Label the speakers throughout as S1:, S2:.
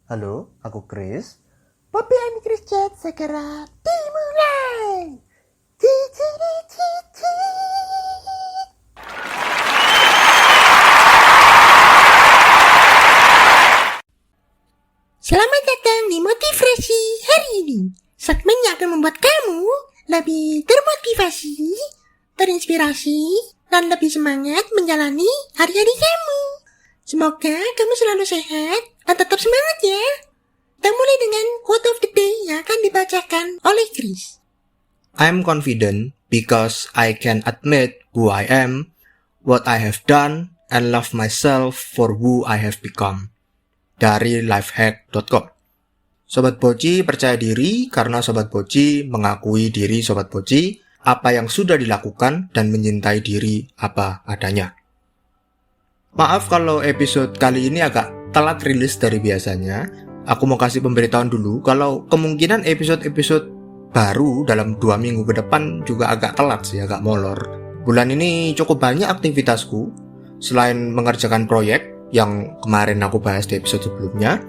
S1: Halo, aku Chris. Poppy and Chris Chat segera dimulai.
S2: Selamat datang di Motivasi hari ini. Segmen yang akan membuat kamu lebih termotivasi, terinspirasi, dan lebih semangat menjalani hari-hari kamu. Semoga kamu selalu sehat dan tetap semangat ya. Kita mulai dengan quote of the day yang akan dibacakan oleh Chris.
S3: I'm confident because I can admit who I am, what I have done, and love myself for who I have become. Dari lifehack.com. Sobat Boci percaya diri karena Sobat Boci mengakui diri Sobat Boci, apa yang sudah dilakukan dan mencintai diri apa adanya. Maaf kalau episode kali ini agak telat rilis dari biasanya. Aku mau kasih pemberitahuan dulu kalau kemungkinan episode-episode baru dalam 2 minggu ke depan juga agak telat sih, agak molor. Bulan ini cukup banyak aktivitasku. Selain mengerjakan proyek yang kemarin aku bahas di episode sebelumnya,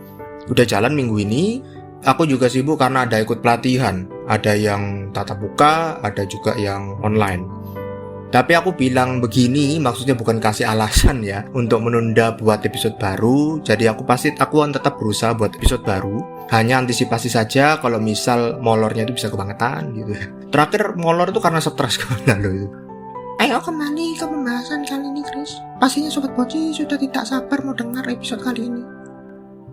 S3: udah jalan minggu ini. Aku juga sibuk karena ada ikut pelatihan. Ada yang tatap muka, ada juga yang online. Tapi aku bilang begini maksudnya bukan kasih alasan ya untuk menunda buat episode baru. Jadi aku akan tetap berusaha buat episode baru. Hanya antisipasi saja kalau misal molornya itu bisa kebangetan gitu. Terakhir molor itu karena stres kemana loh itu.
S2: Ayo kembali ke pembahasan kali ini, Chris. Pastinya Sobat Boci sudah tidak sabar mau dengar episode kali ini.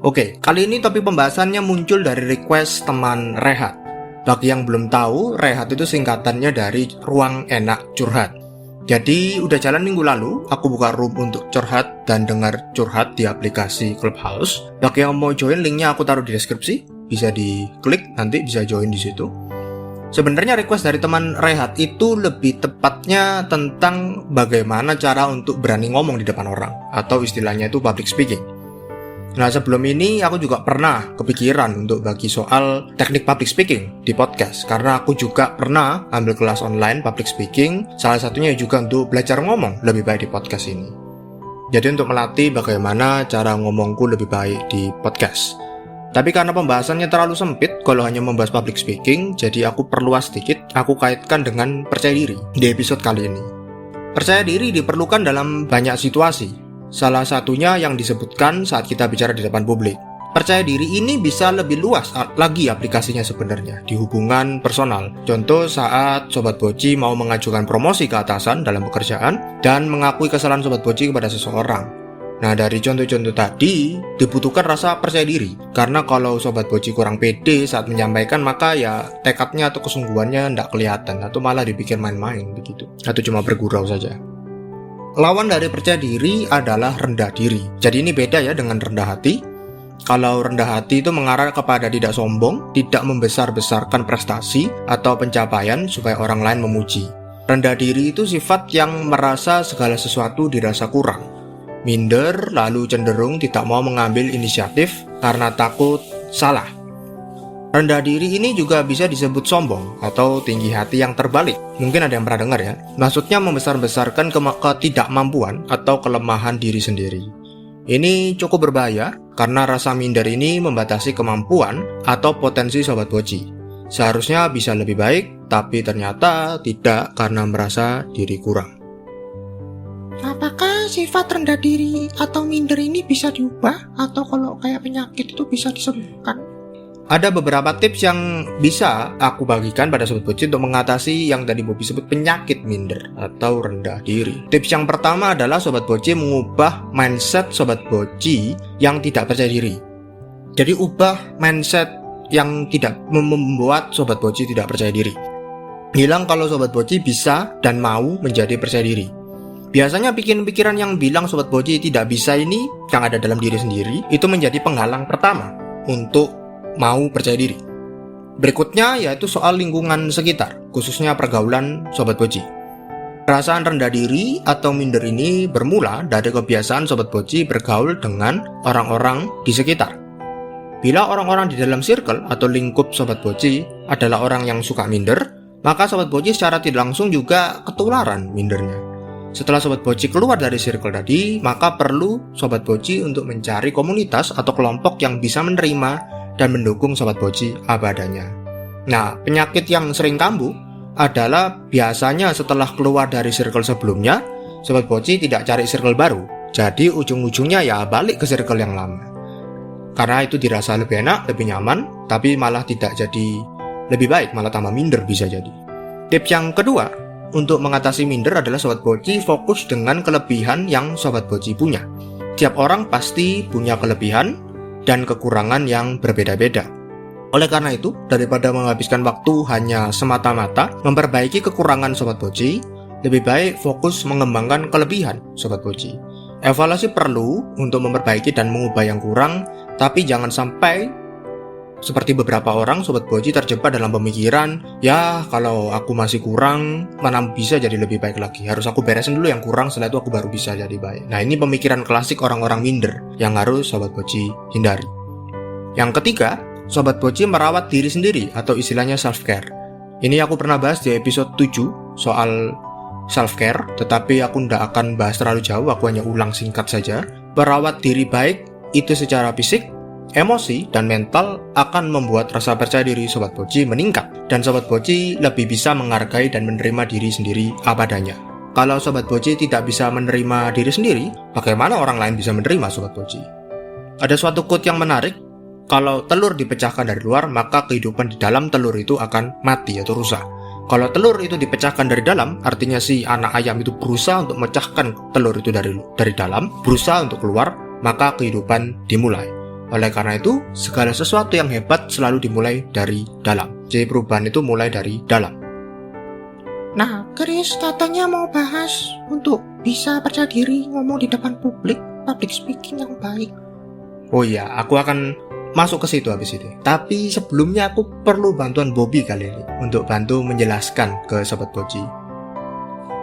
S3: Oke, kali ini topik pembahasannya muncul dari request teman Rehat. Bagi yang belum tahu, Rehat itu singkatannya dari Ruang Enak Curhat. Jadi, udah jalan minggu lalu, aku buka room untuk curhat dan dengar curhat di aplikasi Clubhouse. Bagi yang mau join, linknya aku taruh di deskripsi. Bisa diklik, nanti bisa join di situ. Sebenarnya request dari teman Rehat itu lebih tepatnya tentang bagaimana cara untuk berani ngomong di depan orang, atau istilahnya itu public speaking. Nah, sebelum ini aku juga pernah kepikiran untuk bagi soal teknik public speaking di podcast, karena aku juga pernah ambil kelas online public speaking, salah satunya juga untuk belajar ngomong lebih baik di podcast ini. Jadi untuk melatih bagaimana cara ngomongku lebih baik di podcast. Tapi karena pembahasannya terlalu sempit kalau hanya membahas public speaking, jadi aku perluas sedikit, aku kaitkan dengan percaya diri di episode kali ini. Percaya diri diperlukan dalam banyak situasi. Salah satunya yang disebutkan saat kita bicara di depan publik. Percaya diri ini bisa lebih luas lagi aplikasinya sebenarnya di hubungan personal. Contoh saat Sobat Boci mau mengajukan promosi ke atasan dalam pekerjaan dan mengakui kesalahan Sobat Boci kepada seseorang. Nah, dari contoh-contoh tadi dibutuhkan rasa percaya diri. Karena kalau Sobat Boci kurang pede saat menyampaikan, maka ya tekadnya atau kesungguhannya tidak kelihatan atau malah dipikir main-main begitu. Atau cuma bergurau saja. Lawan dari percaya diri adalah rendah diri. Jadi ini beda ya dengan rendah hati. Kalau rendah hati itu mengarah kepada tidak sombong, tidak membesar-besarkan prestasi atau pencapaian supaya orang lain memuji. Rendah diri itu sifat yang merasa segala sesuatu dirasa kurang. Minder, lalu cenderung tidak mau mengambil inisiatif karena takut salah. Rendah diri ini juga bisa disebut sombong atau tinggi hati yang terbalik. Mungkin ada yang pernah dengar ya. Maksudnya membesar-besarkan ketidakmampuan atau kelemahan diri sendiri. Ini cukup berbahaya karena rasa minder ini membatasi kemampuan atau potensi Sobat Boci. Seharusnya bisa lebih baik, tapi ternyata tidak karena merasa diri kurang.
S2: Apakah sifat rendah diri atau minder ini bisa diubah? Atau kalau kayak penyakit itu bisa disembuhkan?
S3: Ada beberapa tips yang bisa aku bagikan pada Sobat Boci untuk mengatasi yang tadi Bobi sebut penyakit minder atau rendah diri. Tips yang pertama adalah Sobat Boci mengubah mindset Sobat Boci yang tidak percaya diri. Jadi ubah mindset yang tidak membuat Sobat Boci tidak percaya diri. Bilang kalau Sobat Boci bisa dan mau menjadi percaya diri. Biasanya pikiran yang bilang Sobat Boci tidak bisa ini yang ada dalam diri sendiri, itu menjadi penghalang pertama untuk mau percaya diri. Berikutnya yaitu soal lingkungan sekitar, khususnya pergaulan Sobat Boci. Perasaan rendah diri atau minder ini bermula dari kebiasaan Sobat Boci bergaul dengan orang-orang di sekitar. Bila orang-orang di dalam circle atau lingkup Sobat Boci adalah orang yang suka minder, maka Sobat Boci secara tidak langsung juga ketularan mindernya. Setelah Sobat Boci keluar dari circle tadi, maka perlu Sobat Boci untuk mencari komunitas atau kelompok yang bisa menerima dan mendukung Sobat Boci apa adanya. Nah, penyakit yang sering kambuh adalah biasanya setelah keluar dari circle sebelumnya, Sobat Boci tidak cari circle baru. Jadi ujung-ujungnya ya balik ke circle yang lama. Karena itu dirasa lebih enak, lebih nyaman, tapi malah tidak jadi lebih baik, malah tambah minder bisa jadi. Tips yang kedua, untuk mengatasi minder adalah Sobat Boci fokus dengan kelebihan yang Sobat Boci punya. Tiap orang pasti punya kelebihan dan kekurangan yang berbeda-beda. Oleh karena itu, daripada menghabiskan waktu hanya semata-mata memperbaiki kekurangan Sobat Boci, lebih baik fokus mengembangkan kelebihan Sobat Boci. Evaluasi perlu untuk memperbaiki dan mengubah yang kurang, tapi jangan sampai seperti beberapa orang Sobat Boci terjebak dalam pemikiran, ya kalau aku masih kurang, mana bisa jadi lebih baik lagi. Harus aku beresin dulu yang kurang, setelah itu aku baru bisa jadi baik. Nah, ini pemikiran klasik orang-orang minder yang harus Sobat Boci hindari. Yang ketiga, Sobat Boci merawat diri sendiri atau istilahnya self-care. Ini aku pernah bahas di episode 7 soal self-care, tetapi aku tidak akan bahas terlalu jauh, aku hanya ulang singkat saja. Merawat diri baik itu secara fisik, emosi, dan mental akan membuat rasa percaya diri Sobat Boci meningkat, dan Sobat Boci lebih bisa menghargai dan menerima diri sendiri apa adanya. Kalau Sobat Boci tidak bisa menerima diri sendiri, bagaimana orang lain bisa menerima Sobat Boci? Ada suatu quote yang menarik, kalau telur dipecahkan dari luar, maka kehidupan di dalam telur itu akan mati atau rusak. Kalau telur itu dipecahkan dari dalam, artinya si anak ayam itu berusaha untuk memecahkan telur itu dari dalam, berusaha untuk keluar, maka kehidupan dimulai. Oleh karena itu, segala sesuatu yang hebat selalu dimulai dari dalam. Jadi perubahan itu mulai dari dalam.
S2: Nah, Chris katanya mau bahas untuk bisa percaya diri ngomong di depan public speaking yang baik.
S3: Oh iya, aku akan masuk ke situ habis itu. Tapi sebelumnya aku perlu bantuan Bobby kali ini untuk bantu menjelaskan ke Sobat Boci.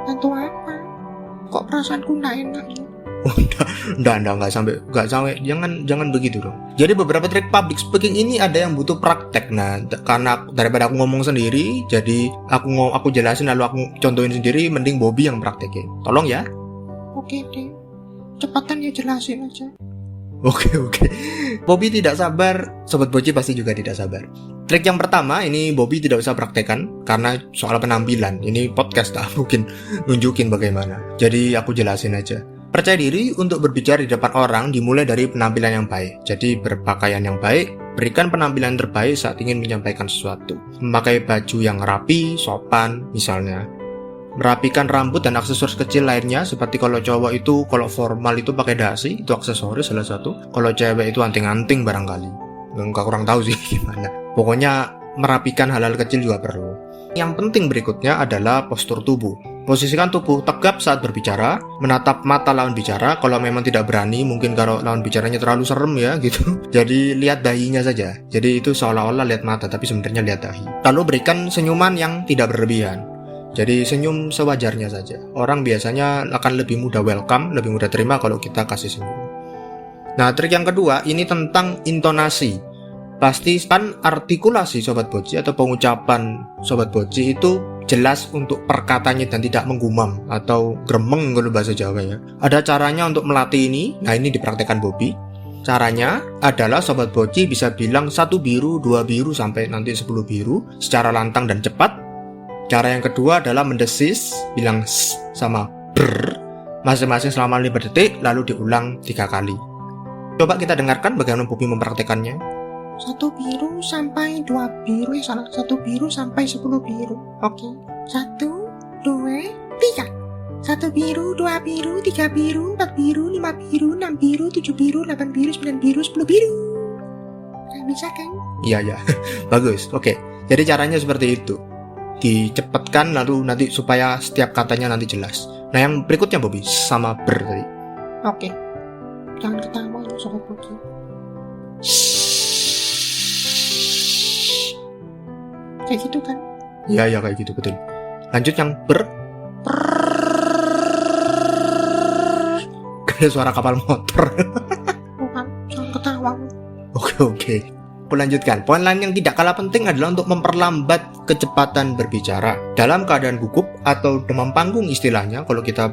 S2: Bantu apa? Kok perasaanku nggak enak ya?
S3: Oh, enggak sampai, jangan begitu dong. Jadi beberapa trik public speaking ini ada yang butuh praktek. Nah, karena daripada aku ngomong sendiri, jadi aku jelasin lalu aku contohin sendiri, mending Bobby yang praktekin. Tolong ya.
S2: Oke deh, cepatan ya jelasin aja.
S3: Oke. Bobby tidak sabar, Sobat Boci pasti juga tidak sabar. Trik yang pertama, ini Bobby tidak usah praktekan karena soal penampilan. Ini podcast tak mungkin nunjukin bagaimana. Jadi aku jelasin aja. Percaya diri untuk berbicara di depan orang dimulai dari penampilan yang baik. Jadi berpakaian yang baik, berikan penampilan terbaik saat ingin menyampaikan sesuatu. Memakai baju yang rapi, sopan misalnya. Merapikan rambut dan aksesoris kecil lainnya, seperti kalau cowok itu, kalau formal itu pakai dasi, itu aksesoris salah satu. Kalau cewek itu anting-anting barangkali. Nggak kurang tahu sih gimana. Pokoknya merapikan hal-hal kecil juga perlu. Yang penting berikutnya adalah postur tubuh. Posisikan tubuh tegap saat berbicara, menatap mata lawan bicara. Kalau memang tidak berani, mungkin kalau lawan bicaranya terlalu serem ya gitu. Jadi lihat dahinya saja. Jadi itu seolah-olah lihat mata, tapi sebenarnya lihat dahi. Lalu berikan senyuman yang tidak berlebihan. Jadi senyum sewajarnya saja. Orang biasanya akan lebih mudah welcome, lebih mudah terima kalau kita kasih senyum. Nah, trik yang kedua ini tentang intonasi. Pastikan artikulasi Sobat Boci atau pengucapan Sobat Boci itu jelas untuk perkataannya dan tidak menggumam atau gremeng kalau bahasa Jawa ya. Ada caranya untuk melatih ini. Nah, ini dipraktekkan Bobby. Caranya adalah Sobat Boci bisa bilang 1 biru, 2 biru sampai nanti 10 biru secara lantang dan cepat. Cara yang kedua adalah mendesis, bilang s sama brr masing-masing selama 5 detik lalu diulang 3 kali. Coba kita dengarkan bagaimana Bobby mempraktekannya.
S2: 1 biru sampai 2 biru, 1 biru sampai 10 biru. Oke. 1, 2, 3. 1 biru, 2 biru, 3 biru, 4 biru, 5 biru, 6 biru, 7 biru, 8 biru, 9 biru, 10 biru. Nah, bisa kan?
S3: Iya. Bagus. Oke. Jadi caranya seperti itu. Dicepatkan lalu nanti supaya setiap katanya nanti jelas. Nah, yang berikutnya Bobby sama ber tadi.
S2: Oke. Jangan ketawa ya Sobat Boci. Kayak gitu kan?
S3: Iya kayak gitu betul. Lanjut yang ber. Kayak suara kapal motor.
S2: Bukan, jangan ketawa.
S3: Oke. aku lanjutkan. Poin lain yang tidak kalah penting adalah untuk memperlambat kecepatan berbicara. Dalam keadaan gugup atau demam panggung istilahnya, kalau kita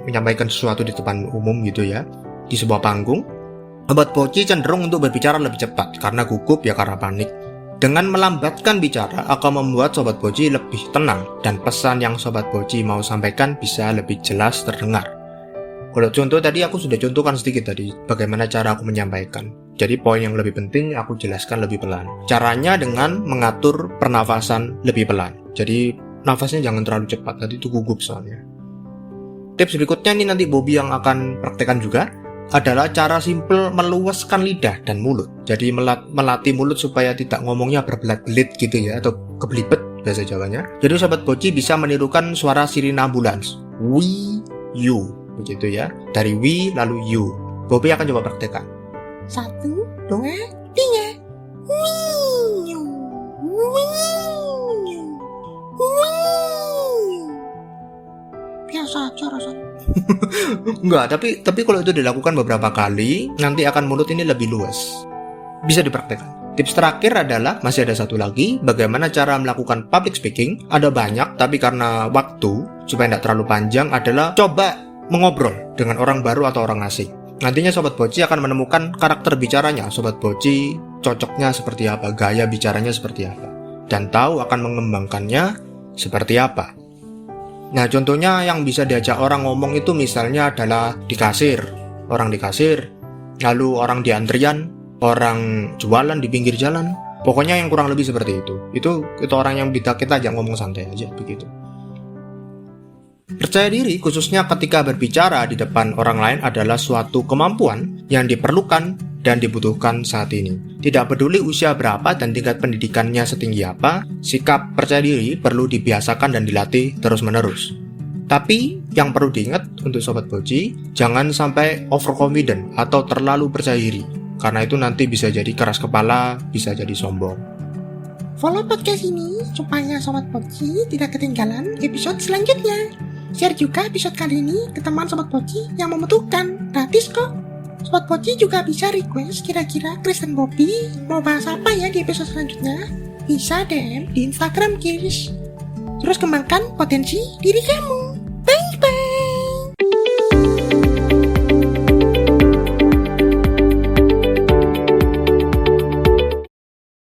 S3: menyampaikan sesuatu di depan umum gitu ya, di sebuah panggung, Sobat Poci cenderung untuk berbicara lebih cepat karena gugup ya, karena panik. Dengan melambatkan bicara akan membuat Sobat Poci lebih tenang dan pesan yang Sobat Poci mau sampaikan bisa lebih jelas terdengar. Kalau contoh tadi aku sudah contohkan sedikit tadi bagaimana cara aku menyampaikan. Jadi poin yang lebih penting aku jelaskan lebih pelan. Caranya dengan mengatur pernafasan lebih pelan. Jadi nafasnya jangan terlalu cepat, nanti itu gugup soalnya. Tips berikutnya ini nanti Bobby yang akan praktekkan juga adalah cara simple meluaskan lidah dan mulut. Jadi melatih mulut supaya tidak ngomongnya berbelat-belit gitu ya, atau kebelibet bahasa Jawanya. Jadi Sobat Poci bisa menirukan suara sirine ambulans. We, you. Begitu ya, dari we lalu you. Bobby akan coba praktekkan.
S2: 1, 2, 3. Wiu, wiu, wiu. Biasa aja rasanya.
S3: Enggak, tapi kalau itu dilakukan beberapa kali, nanti akan mulut ini lebih luas. Bisa dipraktekkan. Tips terakhir adalah, masih ada satu lagi, bagaimana cara melakukan public speaking. Ada banyak, tapi karena waktu, supaya tidak terlalu panjang, adalah coba mengobrol dengan orang baru atau orang asing. Nantinya Sobat Poci akan menemukan karakter bicaranya. Sobat Poci cocoknya seperti apa, gaya bicaranya seperti apa, dan tahu akan mengembangkannya seperti apa. Nah, contohnya yang bisa diajak orang ngomong itu misalnya adalah di kasir, orang di kasir, lalu orang di antrian, orang jualan di pinggir jalan. Pokoknya yang kurang lebih seperti itu. Itu orang yang bisa kita ajak ngomong santai aja begitu. Percaya diri khususnya ketika berbicara di depan orang lain adalah suatu kemampuan yang diperlukan dan dibutuhkan saat ini. Tidak peduli usia berapa dan tingkat pendidikannya setinggi apa, sikap percaya diri perlu dibiasakan dan dilatih terus-menerus. Tapi yang perlu diingat untuk Sobat Poci, jangan sampai overconfident atau terlalu percaya diri, karena itu nanti bisa jadi keras kepala, bisa jadi sombong.
S2: Follow podcast ini supaya Sobat Poci tidak ketinggalan episode selanjutnya. Share juga episode kali ini ke teman Sobat Poci yang membutuhkan, gratis kok. Sobat Poci juga bisa request kira-kira Chris dan Bobby mau bahas apa ya di episode selanjutnya. Bisa DM di Instagram Kirs. Terus kembangkan potensi diri kamu.